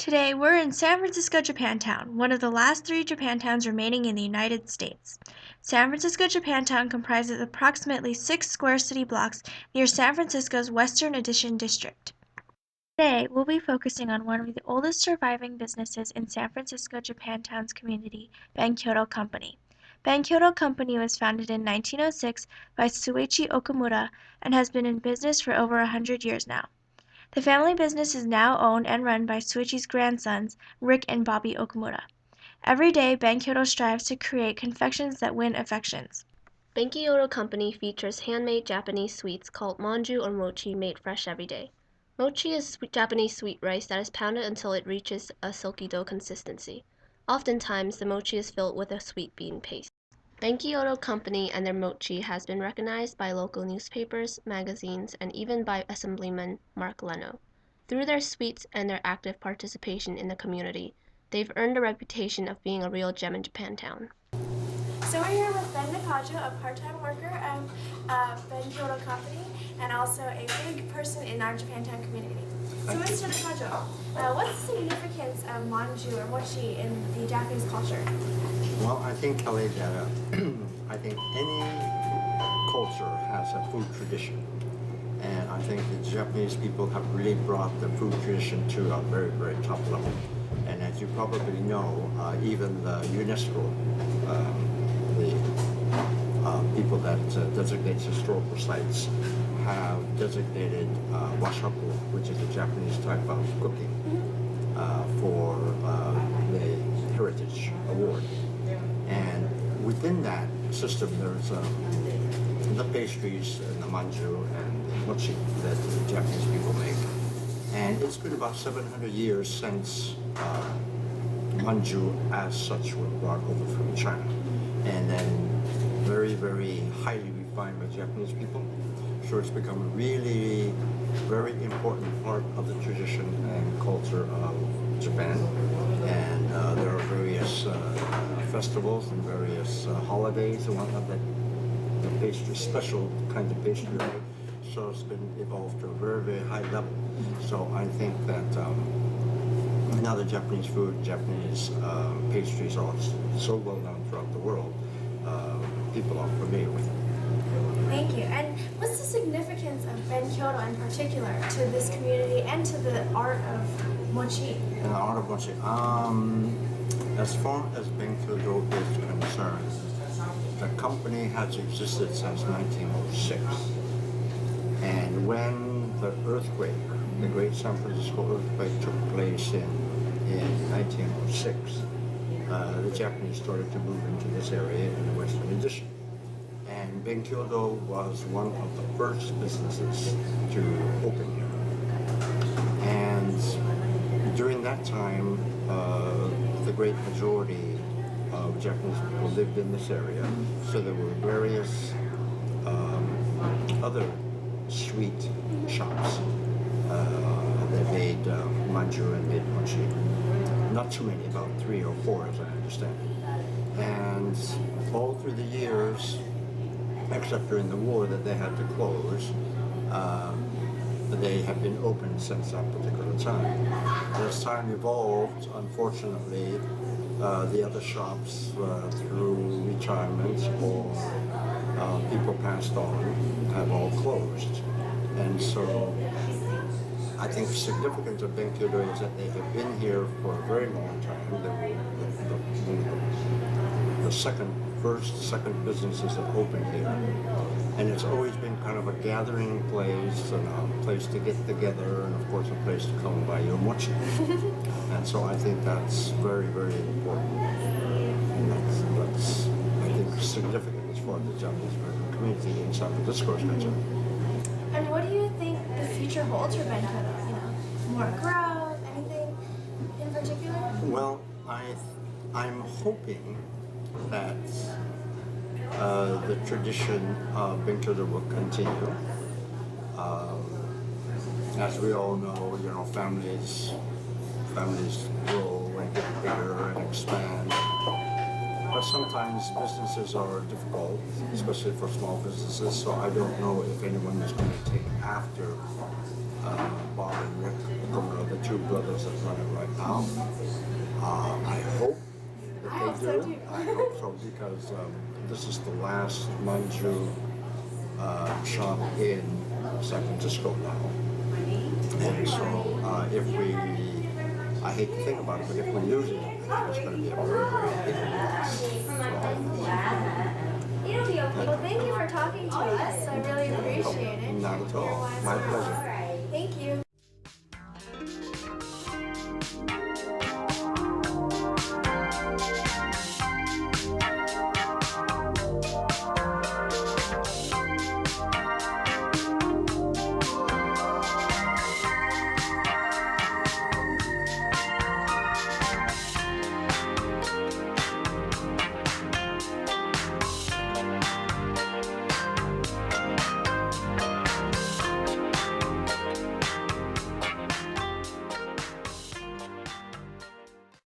Today, we're in San Francisco, Japantown, one of the last three Japantowns remaining in the United States. San Francisco, Japantown comprises approximately 6 square city blocks near San Francisco's Western Addition district. Today, we'll be focusing on one of the oldest surviving businesses in San Francisco, Japantown's community, Benkyodo Company. Benkyodo Company was founded in 1906 by Shuichi Okamura and has been in business for over 100 years now. The family business is now owned and run by Shuichi's grandsons, Rick and Bobby Okamura. Every day, Benkyodo strives to create confections that win affections. Benkyodo Company features handmade Japanese sweets called manju or mochi made fresh every day. Mochi is Japanese sweet rice that is pounded until it reaches a silky dough consistency. Oftentimes, the mochi is filled with a sweet bean paste. Benkyodo Company and their mochi has been recognized by local newspapers, magazines, and even by Assemblyman Mark Leno. Through their sweets and their active participation in the community, they've earned a reputation of being a real gem in Japantown. So we're here with Ben Nakajo, a part-time worker at Benkyodo Company and also a big person in our Japantown community. So Mr. Nakajo, what's the significance of manju or mochi in the Japanese culture? Well, I think, Kelly, that I think any culture has a food tradition. And I think the Japanese people have really brought the food tradition to a very, very top level. And as you probably know, even the UNESCO, the people that designate historical sites, have designated washaku, which is a Japanese type of cooking, for the Heritage Award. And within that system, there's the pastries and the manju and the mochi that the Japanese people make. And it's been about 700 years since manju as such were brought over from China. And then very, very highly refined by Japanese people. So it's become a really very important part of the tradition and culture of Japan. And there are various festivals and various holidays and whatnot that the pastry, special kinds of pastry are made. So it's been evolved to a very, very high level. So I think that now the Japanese food, Japanese pastries are so well known throughout the world. People are familiar with it. Thank you. And what's the significance of Benkyodo in particular to this community and to the art of mochi? And the art of mochi. As far as Benkyodo is concerned, the company has existed since 1906. And when the earthquake, the Great San Francisco earthquake, took place in 1906, the Japanese started to move into this area in the Western Addition. And Benkyodo was one of the first businesses to open here. And during that time, the great majority of Japanese people lived in this area. So there were various other sweet shops that made manju and made mochi. Not too many, about 3 or 4 as I understand. And all through the years, except during the war that they had to close, they have been open since that particular time. As time evolved, unfortunately, the other shops, through retirement or people passed on, have all closed. And so I think the significance of Benkyodo is that they have been here for a very long time. They were the second businesses that opened here. And it's always been kind of a gathering place and a place to get together and of course a place to come and buy your mochi. And so I think that's very, very important. And that's I think significant as far as the Japanese American community in San Francisco is concerned. And what do you think the future holds for Benkyodo? More growth, anything in particular? Well, I'm hoping that the tradition of Benkyodo will continue. As we all know, families grow and get bigger and expand. But sometimes businesses are difficult, especially for small businesses. So I don't know if anyone is going to take after Bob and Rick, the two brothers that run it right now. I hope that they do. I hope so because this is the last manju shop in San Francisco now. And so if we, I hate to think about it, but if we lose it, it's going to be a very, very big loss for all of us. Well, thank you for talking to us. I really appreciate it. Not at all. My pleasure.